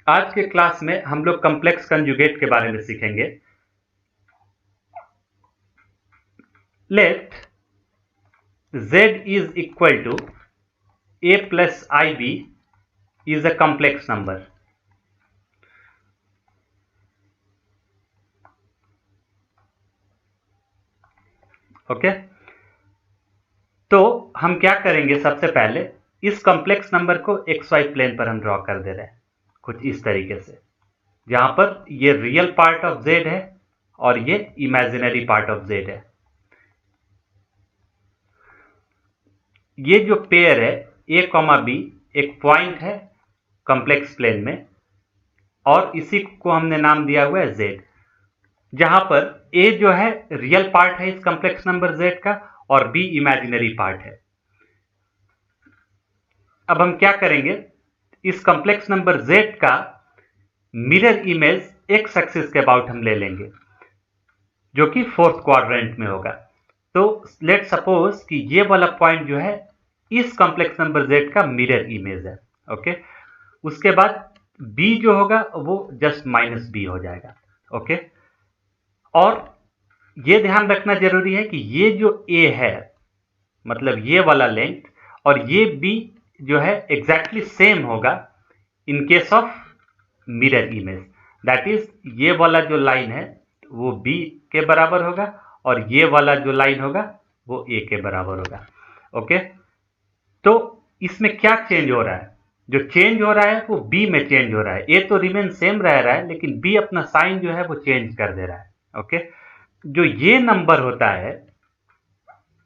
आज के क्लास में हम लोग कॉम्प्लेक्स कंजुगेट के बारे में सीखेंगे। Let z is equal to a plus ib is a complex number. Okay, तो हम क्या करेंगे, सबसे पहले इस कॉम्प्लेक्स नंबर को xy प्लेन पर हम ड्रॉ कर दे रहे हैं कुछ इस तरीके से, जहां पर ये रियल पार्ट ऑफ z है और ये इमेजिनरी पार्ट ऑफ z है। ये जो पेयर है a, b एक पॉइंट है कॉम्प्लेक्स प्लेन में और इसी को हमने नाम दिया हुआ है z, जहां पर a जो है रियल पार्ट है इस कॉम्प्लेक्स नंबर z का और b इमेजिनरी पार्ट है। अब हम क्या करेंगे, इस कॉम्प्लेक्स नंबर z का मिरर इमेज एक्स एक्सिस के अबाउट हम ले लेंगे, जो कि फोर्थ क्वाड्रेंट में होगा। तो लेट सपोज कि ये वाला पॉइंट जो है इस कॉम्प्लेक्स नंबर z का मिरर इमेज है। ओके, उसके बाद b जो होगा वो जस्ट माइनस b हो जाएगा। ओके, और ये ध्यान रखना जरूरी है कि ये जो a है, मतलब ये वाला लेंथ, और ये b जो है एग्जैक्टली सेम होगा in case of mirror image. That is ये वाला जो लाइन है वो b के बराबर होगा और ये वाला जो लाइन होगा वो a के बराबर होगा। ओके, तो इसमें क्या चेंज हो रहा है? जो चेंज हो रहा है वो b में चेंज हो रहा है। a तो रिमेन सेम रह रहा है लेकिन b अपना साइन जो है वो चेंज कर दे रहा है। ओके, जो ये नंबर होता है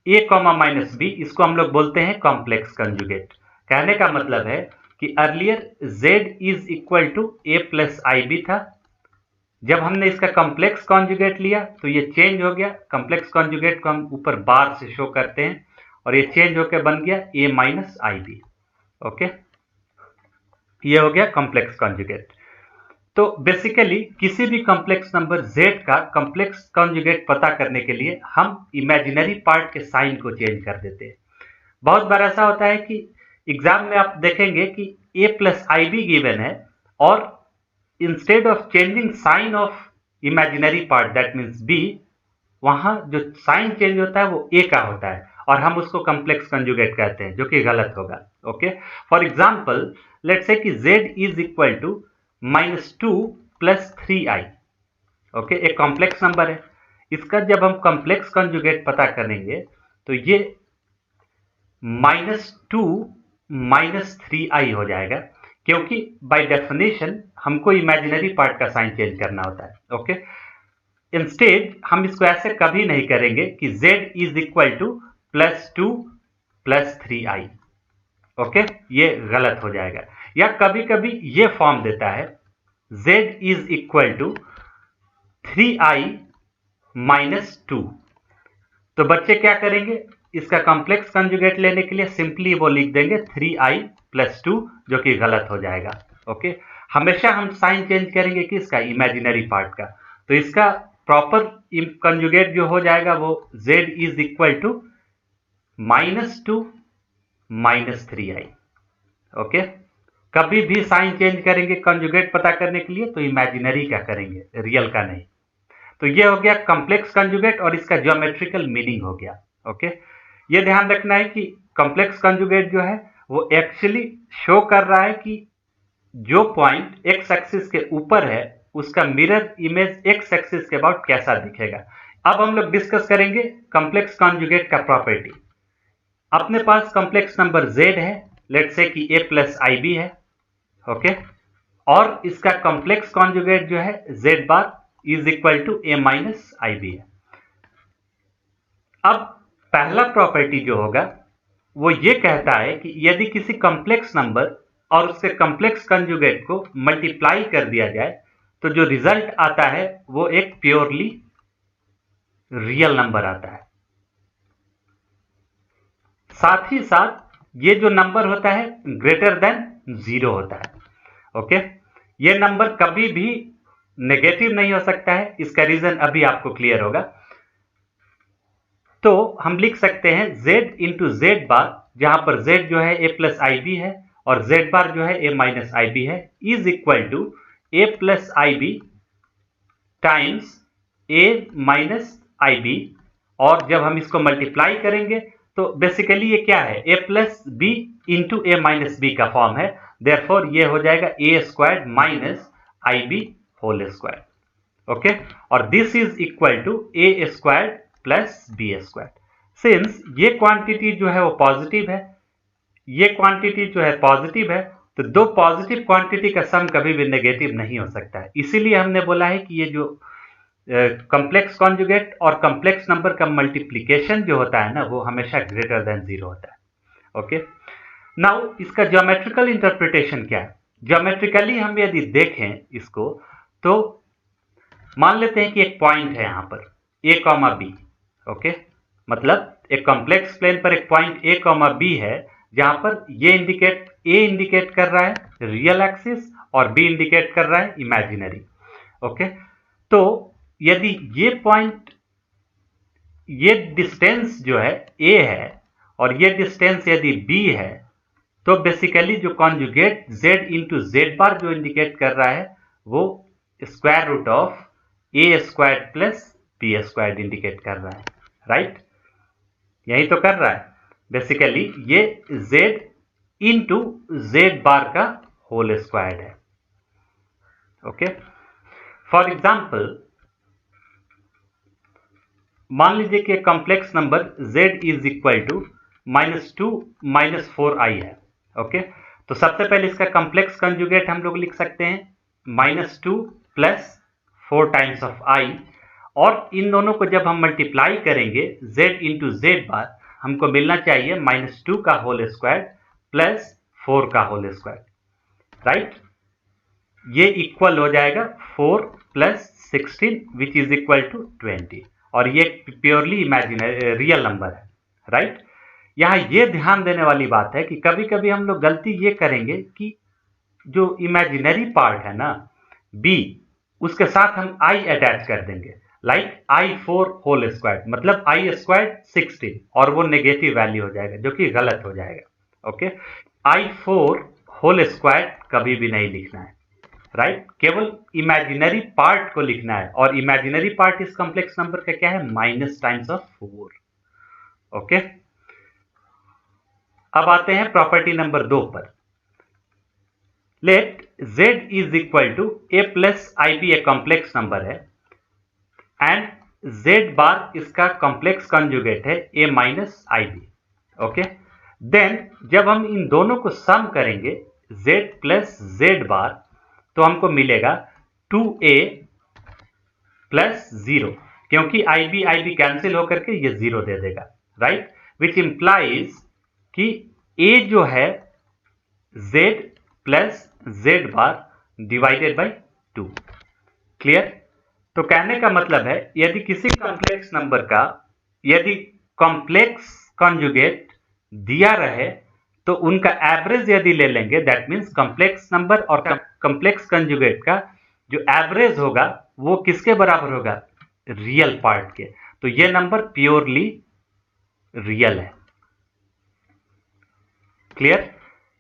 a, -b, इसको हम लोग बोलते हैं कॉम्प्लेक्स कंजुगेट। कहने का मतलब है कि earlier z is equal to a plus ib था, जब हमने इसका कॉम्प्लेक्स कॉन्जुगेट लिया तो ये चेंज हो गया। कॉम्प्लेक्स कॉन्जुगेट को हम ऊपर बार से शो करते हैं और ये चेंज होकर बन गया a माइनस ib। ओके, ये हो गया कॉम्प्लेक्स कॉन्जुगेट। तो बेसिकली किसी भी कॉम्प्लेक्स नंबर z का कॉम्प्लेक्स कॉन्जुगेट पता करने के लिए हम इमेजिनरी पार्ट के साइन को चेंज कर देते हैं। बहुत बार ऐसा होता है कि एग्जाम में आप देखेंगे कि a प्लस ib गिवन है और instead of changing sign of imaginary part that means b, वहां जो साइन चेंज होता है वो a का होता है और हम उसको कॉम्प्लेक्स कंजुगेट कहते हैं, जो कि गलत होगा। Okay, for example let's say कि z is equal to -2 plus 3i। Okay, एक कॉम्प्लेक्स नंबर है, इसका जब हम कॉम्प्लेक्स कंजुगेट पता करेंगे तो ये -2 -3i हो जाएगा, क्योंकि बाय डेफिनेशन हमको इमेजिनरी पार्ट का साइन चेंज करना होता है। ओके, इंस्टेड हम इसको ऐसे कभी नहीं करेंगे कि z is equal to +2 + 3i। Okay, ये गलत हो जाएगा। या कभी कभी ये फॉर्म देता है z is equal to 3i -2। तो बच्चे क्या करेंगे, इसका कॉम्प्लेक्स कंजुगेट लेने के लिए सिंपली वो लिख देंगे 3i + 2, जो कि गलत हो जाएगा। ओके, हमेशा हम साइन चेंज करेंगे किसका, इमेजिनरी पार्ट का। तो इसका प्रॉपर कंजुगेट जो हो जाएगा वो z is equal to -2 -3i। Okay, कभी भी साइन चेंज करेंगे कंजुगेट पता करने के लिए तो इमेजिनरी का करेंगे, रियल का नहीं। तो ये हो गया कॉम्प्लेक्स कंजुगेट और इसका ज्योमेट्रिकल मीनिंग हो गया। ओके, ये ध्यान रखना है कि कॉम्प्लेक्स कंजुगेट जो है वो एक्चुअली शो कर रहा है कि जो पॉइंट एक्स एक्सिस के ऊपर है उसका मिरर इमेज एक्स एक्सिस के अबाउट कैसा दिखेगा। अब हम लोग डिस्कस करेंगे कॉम्प्लेक्स कंजुगेट का प्रॉपर्टी। अपने पास कॉम्प्लेक्स नंबर z है, लेट्स से कि a प्लस ib है। ओके, और इसका कॉम्प्लेक्स कॉन्जुगेट जो है z bar is equal to a minus ib है। अब पहला प्रॉपर्टी जो होगा वो ये कहता है कि यदि किसी कॉम्प्लेक्स नंबर और उसके कॉम्प्लेक्स कंजुगेट को मल्टीप्लाई कर दिया जाए तो जो रिजल्ट आता है वो एक प्योरली रियल नंबर आता है। साथ ही साथ ये जो नंबर होता है ग्रेटर देन 0 होता है। ओके, ये नंबर कभी भी नेगेटिव नहीं हो सकता है। इसका रीजन अभी आपको क्लियर होगा। तो हम लिख सकते हैं z इंटू z बार, जहां पर z जो है a प्लस ib है और z बार जो है a माइनस आई बी है, is equal to a plus I b times a minus I B, और जब हम इसको मल्टीप्लाई करेंगे तो बेसिकली ये क्या है, a plus B into A minus B का फॉर्म है, देयरफॉर ये हो जाएगा a square minus I B whole square. Okay, और this is equal to a square plus B square. Since ये क्वांटिटी जो है वो पॉजिटिव है, ये क्वांटिटी जो है पॉजिटिव है, तो दो पॉजिटिव क्वांटिटी का सम कभी भी नेगेटिव नहीं हो सकता है। इसीलिए हमने बोला है कि ये जो कॉम्प्लेक्स कॉन्जुगेट और कॉम्प्लेक्स नंबर का मल्टीप्लिकेशन जो होता है ना, वो हमेशा ग्रेटर देन 0 होता है। ओके, नाउ इसका ज्योमेट्रिकल इंटरप्रिटेशन क्या है? ज्योमेट्रिकली हम यदि देखें इसको, तो मान लेते हैं कि एक पॉइंट है यहां पर a कॉमा बी। ओके, मतलब एक कॉम्प्लेक्स प्लेन पर एक पॉइंट a कॉमा बी है, जहां पर ये a इंडिकेट कर रहा है रियल एक्सिस और b इंडिकेट कर रहा है इमेजिनरी। ओके, तो यदि ये पॉइंट, ये डिस्टेंस जो है a है और ये डिस्टेंस यदि b है, तो बेसिकली जो conjugate z into z bar जो इंडिकेट कर रहा है वो square root of a square plus b square indicate कर रहा है, राइट? यही तो कर रहा है बेसिकली, ये z इंटू जेड बार का होल स्क्वायर है। ओके, फॉर एग्जाम्पल मान लीजिए कि complex number z is equal to -2 -4i है। ओके, तो सबसे पहले इसका कॉम्प्लेक्स कंजुगेट हम लोग लिख सकते हैं -2 प्लस 4 टाइम्स ऑफ i, और इन दोनों को जब हम मल्टीप्लाई करेंगे z इंटू जेड बार, हमको मिलना चाहिए -2 का होल स्क्वायर प्लस 4 का होल स्क्वायर, राइट? ये इक्वल हो जाएगा 4 plus 16 which is equal to 20, और ये प्योरली इमेजिनरी रियल नंबर है, राइट? यहाँ ये ध्यान देने वाली बात है कि कभी कभी हम लोग गलती ये करेंगे कि जो इमेजिनरी पार्ट है ना b, उसके साथ हम i अटैच कर देंगे, लाइक i4 होल स्क्वायर, मतलब i स्क्वायर 16, और वो नेगेटिव वैल्यू हो जाएगा जो कि गलत हो जाएगा। ओके, i4 होल स्क्वायर कभी भी नहीं लिखना है, राइट? केवल इमेजिनरी पार्ट को लिखना है, और इमेजिनरी पार्ट इस कॉम्प्लेक्स नंबर का क्या है, माइनस टाइम्स ऑफ 4। ओके, अब आते हैं प्रॉपर्टी नंबर 2 पर। Let z is equal to a plus I b, a complex number है, एंड z बार इसका कॉम्प्लेक्स कंजुगेट है a minus I b. Okay, then जब हम इन दोनों को सम करेंगे z प्लस जेड बार, तो हमको मिलेगा 2a प्लस 0, क्योंकि आई बी कैंसिल होकर के ये 0 दे देगा, राइट? विच इंप्लाइज कि a जो है z plus Z bar divided by 2। Clear? तो कहने का मतलब है, यदि किसी कॉम्प्लेक्स नंबर का यदि कॉम्प्लेक्स कॉन्जुगेट दिया रहे, तो उनका एवरेज यदि ले लेंगे, दैट मीन्स कॉम्प्लेक्स नंबर और कॉम्प्लेक्स कॉन्जुगेट का जो एवरेज होगा वो किसके बराबर होगा, रियल पार्ट के। तो ये नंबर प्योरली रियल है। क्लियर?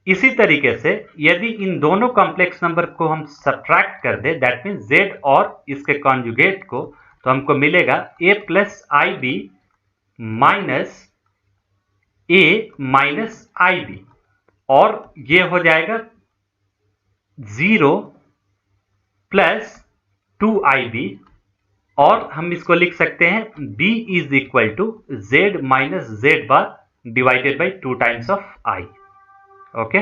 इसी तरीके से यदि इन दोनों कॉम्प्लेक्स नंबर को हम सब्ट्रैक्ट कर दे, दैट मीन्स z और इसके कॉन्जुगेट को, तो हमको मिलेगा a plus I b minus a minus I B, और ये हो जाएगा 0 प्लस 2ib, और हम इसको लिख सकते हैं b is equal to z minus Z bar divided by 2 times of i। Okay,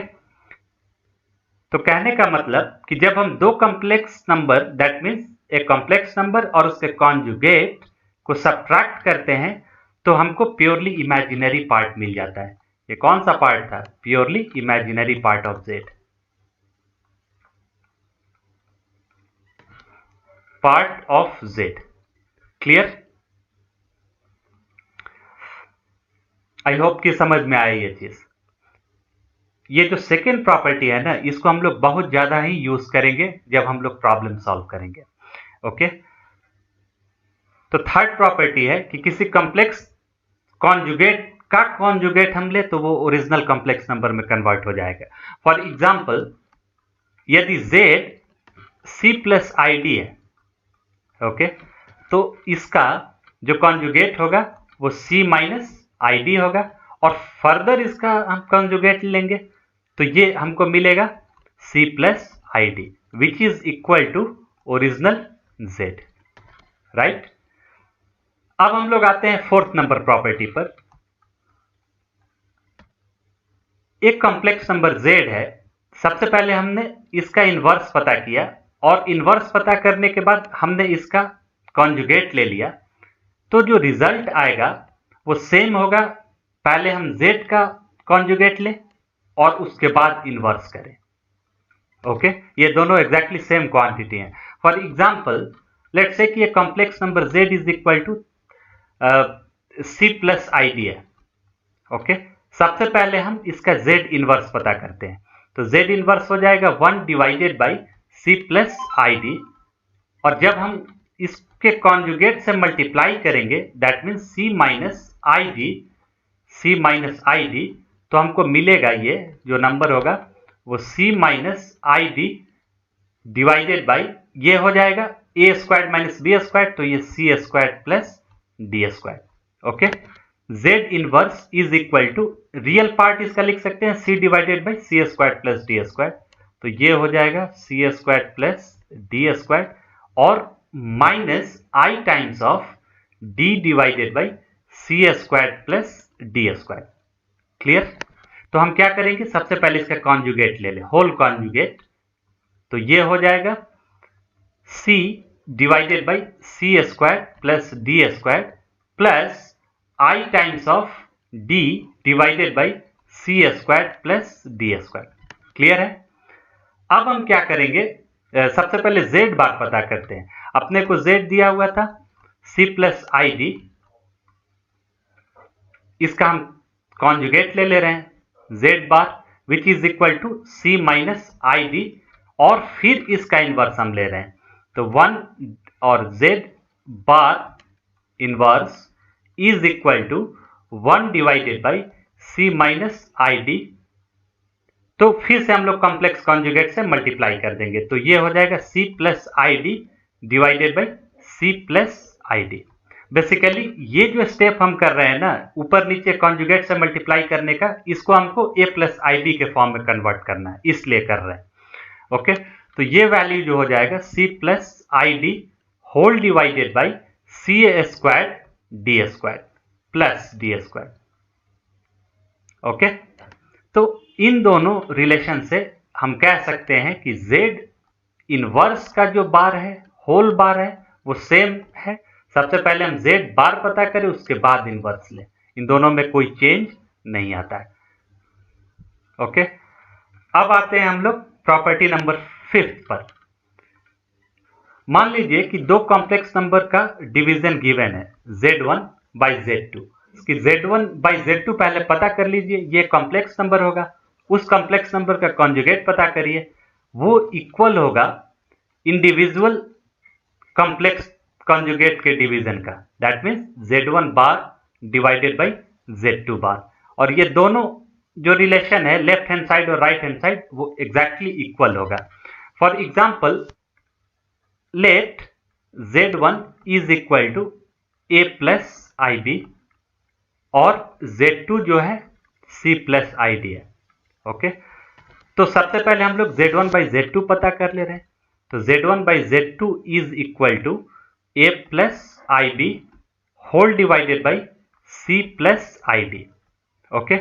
तो कहने का मतलब कि जब हम दो कॉम्प्लेक्स नंबर, दैट मीन्स एक कॉम्प्लेक्स नंबर और उसके कॉन्जुगेट को सब्ट्रैक्ट करते हैं, तो हमको प्योरली इमेजिनरी पार्ट मिल जाता है। ये कौन सा पार्ट था, purely imaginary part of z, part of z। Clear? I hope कि समझ में आए ये चीज। ये जो सेकेंड प्रॉपर्टी है ना, इसको हम लोग बहुत ज्यादा ही यूज करेंगे जब हम लोग प्रॉब्लम सॉल्व करेंगे। ओके, तो थर्ड प्रॉपर्टी है कि किसी कॉम्प्लेक्स कॉन्जुगेट का कॉन्जुगेट हम ले तो वो ओरिजिनल कॉम्प्लेक्स नंबर में कन्वर्ट हो जाएगा। फॉर एग्जाम्पल, यदि z c plus I D है, ओके, तो इसका जो कॉन्जुगेट होगा वो c माइनस आई डी होगा, और फर्दर इसका हम कॉन्जुगेट लेंगे तो ये हमको मिलेगा c plus I D which is equal to original z, right. अब हम लोग आते हैं फोर्थ नंबर प्रॉपर्टी पर। एक कॉम्प्लेक्स नंबर z है, सबसे पहले हमने इसका इनवर्स पता किया, और इनवर्स पता करने के बाद हमने इसका कॉन्जुगेट ले लिया, तो जो रिजल्ट आएगा वो सेम होगा, पहले हम z का कॉन्जुगेट लें और उसके बाद इनवर्स करें, ओके। ये दोनों एग्जैक्टली सेम क्वांटिटी हैं। फॉर एग्जांपल, लेट्स से कि ये complex number z is equal to c plus I D है, ओके। सबसे पहले हम इसका z इनवर्स पता करते हैं, तो z इनवर्स हो जाएगा 1 divided by c plus I D, और जब हम इसके कॉन्जुगेट से मल्टीप्लाई करेंगे that means c minus I D, तो हमको मिलेगा ये जो नंबर होगा वो c minus I D divided by, ये हो जाएगा a square minus B square, तो ये c square plus D square, okay. z inverse is equal to, real part इसका लिख सकते हैं c divided by C square plus D square, तो ये हो जाएगा C square plus D square, और minus i times of d divided by C square plus D square. Clear? तो हम क्या करेंगे, सबसे पहले इसका कॉन्जुगेट ले लें, होल कॉन्जुगेट, तो ये हो जाएगा c divided by C square plus D square plus i times of d divided by C square plus D square. Clear है? अब हम क्या करेंगे, सबसे पहले z बार पता करते हैं। अपने को z दिया हुआ था c प्लस आई डी, इसका हम कॉन्जुगेट ले ले रहे हैं z bar which is equal to c minus I D, और फिर इसका इनवर्स हम ले रहे हैं, तो 1 और z bar inverse is equal to 1 divided by c minus I D, तो फिर से हम लोग कॉम्प्लेक्स कॉन्जुगेट से मल्टीप्लाई कर देंगे, तो ये हो जाएगा c plus I D divided by c plus I D. Basically ये जो स्टेप हम कर रहे हैं ना, ऊपर नीचे कॉन्जुगेट से मल्टीप्लाई करने का, इसको हमको a प्लस आई डी के फॉर्म में कन्वर्ट करना है, इसलिए कर रहे हैं, ओके। तो ये वैल्यू जो हो जाएगा c plus I D whole divided by C square D square plus D square, okay. तो इन दोनों रिलेशन से हम कह सकते हैं कि z इनवर्स का जो बार है, होल बार है, वो सेम है। सबसे पहले हम z बार पता करें, उसके बाद इनवर्स लें, इन दोनों में कोई चेंज नहीं आता है, ओके। अब आते हैं हम लोग प्रॉपर्टी नंबर 5 पर। मान लीजिए कि दो कॉम्प्लेक्स नंबर का डिवीजन गिवन है z1 बाई z2, इसकी z1 बाई z2 पहले पता कर लीजिए, ये कॉम्प्लेक्स नंबर होगा, उस कॉम्प्लेक्स नंबर का कॉन्जुगेट पता करिए, वो इक्वल होगा इंडिविजुअल कॉम्प्लेक्स कॉन्जुगेट के डिवीजन का, that means z1 bar divided by z2 bar, और ये दोनों जो रिलेशन है लेफ्ट हैंड साइड और राइट हैंड साइड वो एग्जैक्टली इक्वल होगा। For example, let z1 is equal to a plus I B और z2 जो है c प्लस आई डी है, ओके। तो सबसे पहले हम लोग z1 बाई z2 पता कर ले रहे हैं, तो z1 by z2 is equal to a plus I B whole divided by c plus I D, okay.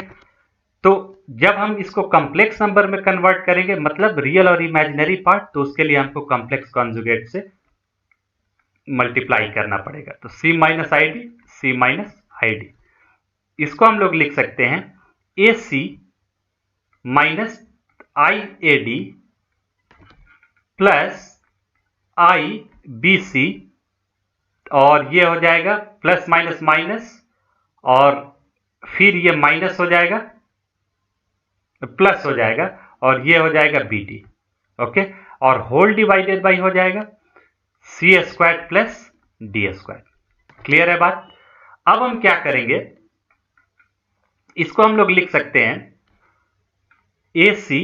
तो जब हम इसको कॉम्प्लेक्स नंबर में कन्वर्ट करेंगे, मतलब रियल और इमेजिनरी पार्ट, तो उसके लिए हमको कॉम्प्लेक्स कॉन्जुगेट से मल्टीप्लाई करना पड़ेगा, तो c minus I D, c minus I D, इसको हम लोग लिख सकते हैं ac minus I A D plus I B C, और ये हो जाएगा प्लस माइनस माइनस, और फिर ये माइनस हो जाएगा, प्लस हो जाएगा, और ये हो जाएगा बी डी, ओके, और होल डिवाइडेड बाई हो जाएगा C square plus D square. Clear है बात? अब हम क्या करेंगे, इसको हम लोग लिख सकते हैं AC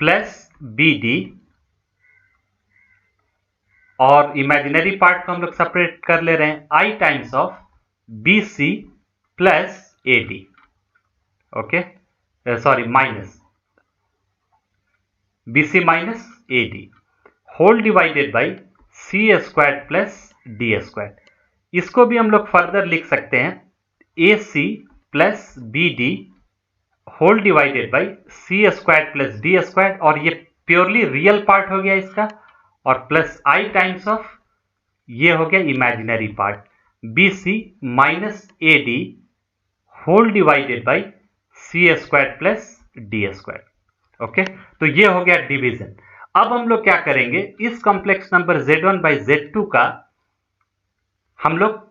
प्लस BD, और इमेजिनरी पार्ट को हम लोग सेपरेट कर ले रहे हैं, I times of BC plus AD, okay, sorry minus BC minus AD whole divided by C square plus D square. इसको भी हम लोग फर्दर लिख सकते हैं AC plus BD whole divided by C square plus D square, और ये purely real part हो गया इसका, और प्लस I टाइम्स ऑफ ये हो गया imaginary part BC minus AD whole divided by C square plus D square. Okay, तो ये हो गया डिवीजन। अब हम लोग क्या करेंगे, इस complex number Z1 by Z2 का हम लोग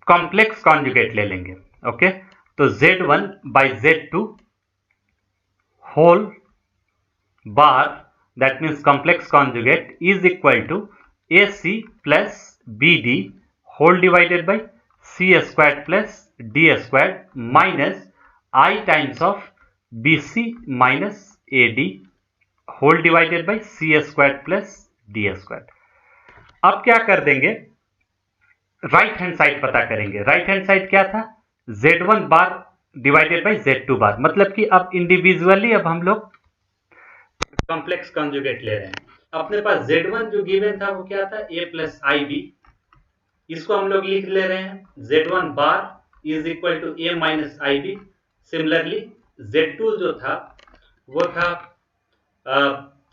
कॉम्प्लेक्स कॉन्जुगेट ले लेंगे। ओके, तो Z1 by Z2 whole bar, that means complex conjugate, is equal to AC plus BD whole divided by C square plus D square minus I times of BC minus AD whole divided by C square plus D square. अब क्या कर देंगे, right hand side पता करेंगे। Right hand side क्या था, Z1 bar divided by Z2 बार, मतलब कि अब इंडिविजुअली अब हम लोग कॉम्प्लेक्स कॉन्जुगेट ले रहे हैं। अपने पास Z1 जो गिवन था वो क्या था, A प्लस IB, इसको हम लोग लिख ले रहे हैं Z1 bar is equal to A minus IB। Similarly Z2 जो था वो था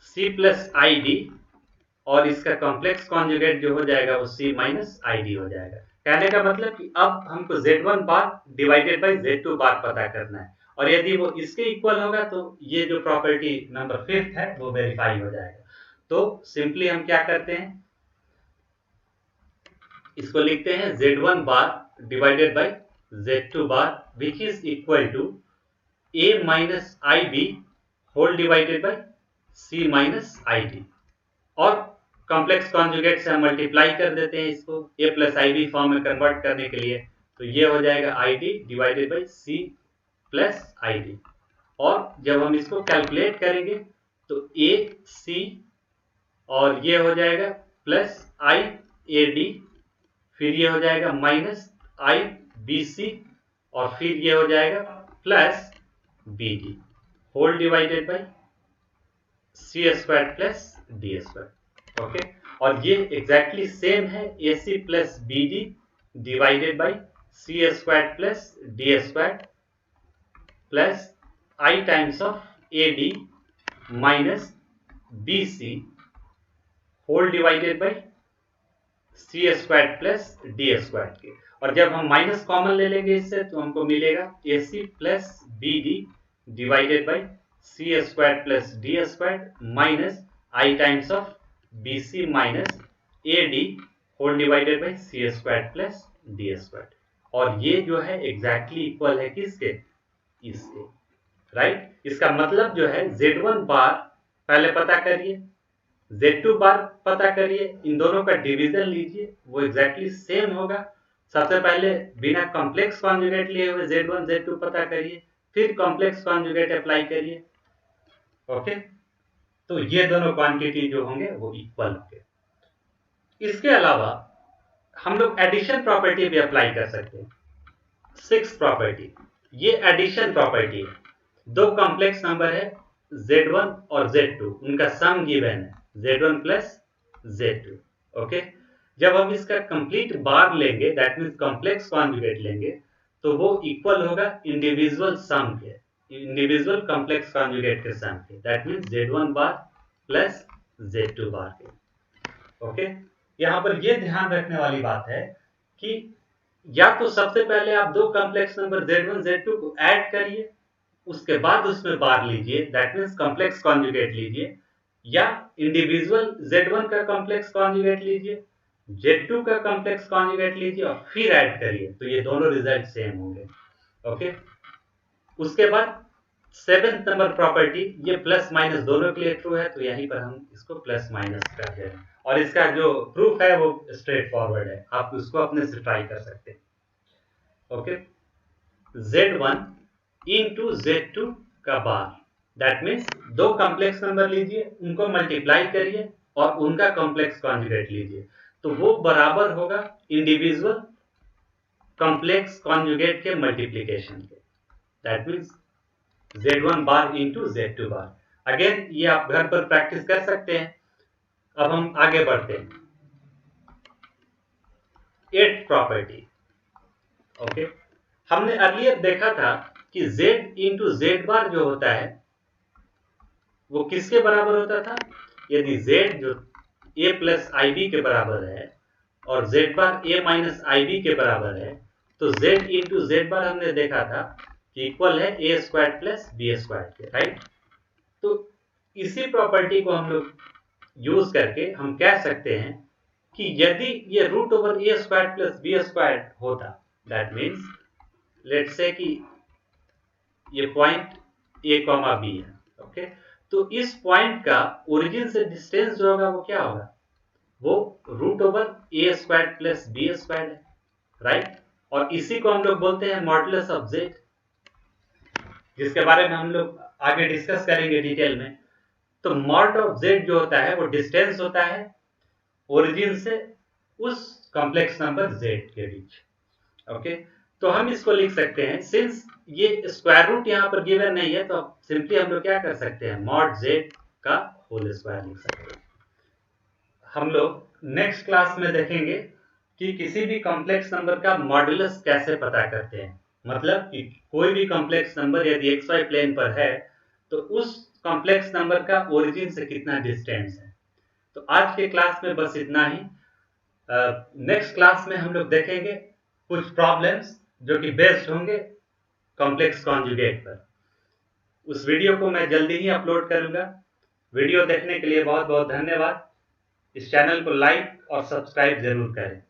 C प्लस ID, और इसका कॉम्प्लेक्स कॉन्जुगेट जो हो जाएगा वो C माइनस ID हो जाएगा। कहने का मतलब कि अब हमको Z1 bar divided by Z2 बार पता करना है, और यदि वो इसके इक्वल होगा तो ये जो प्रॉपर्टी नंबर 5th है वो वेरीफाई हो जाएगा। तो सिंपली हम क्या करते हैं, इसको लिखते हैं Z1 bar divided by Z2 bar which is equal to A minus IB whole divided by C minus ID, और कॉम्प्लेक्स कॉन्जुगेट से हम मल्टीप्लाई कर देते हैं इसको A प्लस IB फॉर्म में कन्वर्ट करने के लिए, तो ये हो जाएगा ID divided by C plus ID, और जब हम इसको कैलकुलेट करेंगे तो AC और ये हो जाएगा प्लस IAD, फिर ये हो जाएगा माइनस IBC, और फिर ये हो जाएगा plus BD whole divided by C square plus D square. Okay, और ये एग्जैक्टली सेम है AC plus BD divided by C square plus D square plus I times of AD minus BC whole divided by C square plus D square के, और जब हम minus common ले लेंगे इससे तो हमको मिलेगा AC plus BD divided by C square plus D square minus I times of BC minus AD whole divided by C square plus D square, और ये जो है एग्जैक्टली इक्वल है किसके, इसके, राइट। इसका मतलब जो है Z1 बार पहले पता करिए, Z2 बार पता करिए, इन दोनों का डिवीजन लीजिए, वो एग्जैक्टली सेम होगा। सबसे पहले बिना कॉम्प्लेक्स कॉन्जुगेट लिए हुए Z1 Z2 पता करिए, फिर कॉम्प्लेक्स कॉन्जुगेट अप्लाई करिए। ओके, तो ये दोनों क्वांटिटी जो होंगे वो इक्वल होंगे। इसके अलावा हम लोग एडिशन प्रॉपर्टी भी अप्लाई कर सकते हैं। 6th प्रॉपर्टी, ये एडिशन प्रॉपर्टी है। दो कॉम्प्लेक्स नंबर है Z1 और Z2, उनका सम गिवन है Z1 प्लस Z2। ओके, जब हम इसका कंप्लीट बार लेंगे, दैट मीन्स कॉम्प्लेक्स कॉन्जुगेट लेंगे, तो वो इक्वल होगा इंडिविजुअल सम के, इंडिविजुअल कॉम्प्लेक्स कॉन्जुगेट के सम के, that means Z1 bar plus Z2 बार के। ओके, यहां पर यह ध्यान रखने वाली बात है कि या तो सबसे पहले आप दो कॉम्प्लेक्स नंबर Z1 Z2 को ऐड करिए, उसके बाद उसमें बार लीजिए, दैट मीन्स कॉम्प्लेक्स कॉन्जुगेट लीजिए, या इंडिविजुअल Z1 का कॉम्प्लेक्स कॉन्जुगेट लीजिए, Z2 का कॉम्प्लेक्स कॉन्जुगेट लीजिए और फिर ऐड करिए, तो ये दोनों रिजल्ट सेम होंगे। ओके, उसके बाद 7th नंबर प्रॉपर्टी, ये प्लस माइनस दोनों के लिए ट्रू है, तो यहीं पर हम इसको प्लस माइनस कर दे रहे हैं, और इसका जो प्रूफ है वो स्ट्रेट फॉरवर्ड है, आप उसको अपने से ट्राई कर सकते हैं। ओके, Z1 इंटू Z2 का बार। दैट मीन्स दो कॉम्प्लेक्स नंबर लीजिए, उनको मल्टीप्लाई करिए और उनका कॉम्प्लेक्स कॉन्जुगेट लीजिए, तो वो बराबर होगा इंडिविजुअल कॉम्प्लेक्स कॉन्जुगेट के मल्टीप्लीकेशन के। That means Z1 bar into Z2 bar. Again ये आप घर पर प्रैक्टिस कर सकते हैं। अब हम आगे बढ़ते हैं। 8th property. ओके, हमने अर्लियर देखा था कि Z इंटू Z बार जो होता है वो किसके बराबर होता था? यदि Z जो a प्लस IB के बराबर है और Z bar a minus IB के बराबर है, तो Z इंटू Z बार हमने देखा था कि इक्वल है a square plus b square के, राइट? तो इसी प्रॉपर्टी को हम लोग यूज करके हम कह सकते हैं कि यदि ये root over a square plus b square होता, दैट मीन्स लेट्स से कि ये पॉइंट a, b है, ओके? तो इस पॉइंट का ओरिजिन से डिस्टेंस जो होगा वो क्या होगा? वो root over a square plus b square है, राइट? और इसी को हम लोग बोलते हैं मॉडुलस ऑफ z, जिसके बारे में हम लोग आगे डिस्कस करेंगे डिटेल में। तो मॉड ऑफ z जो होता है वो डिस्टेंस होता है ओरिजिन से उस कॉम्प्लेक्स नंबर z के बीच, ओके? तो हम इसको लिख सकते हैं, सिंस ये स्क्वायर रूट यहाँ पर गिवन नहीं है, तो सिंपली हम लोग क्या कर सकते हैं, मॉड z का होल स्क्वायर लिख सकते हैं। हम लोग नेक्स्ट क्लास में देखेंगे कि किसी भी कॉम्प्लेक्स नंबर का मॉडुलस कैसे पता करते हैं। मतलब कि कोई भी कॉम्प्लेक्स नंबर यदि xy प्लेन पर है तो उस कॉम्प्लेक्स नंबर का ओरिजिन से कितना डिस्टेंस है। तो आज के क्लास में बस इतना ही। नेक्स्ट क्लास में हम लोग देखेंगे कुछ प्रॉब्लम्स जो कि बेस्ड होंगे कॉम्प्लेक्स कॉन्जुगेट पर। उस वीडियो को मैं जल्दी ही अपलोड करूंगा। वीडियो देखने के लिए बहुत बहुत धन्यवाद। इस चैनल को लाइक और सब्सक्राइब जरूर करें।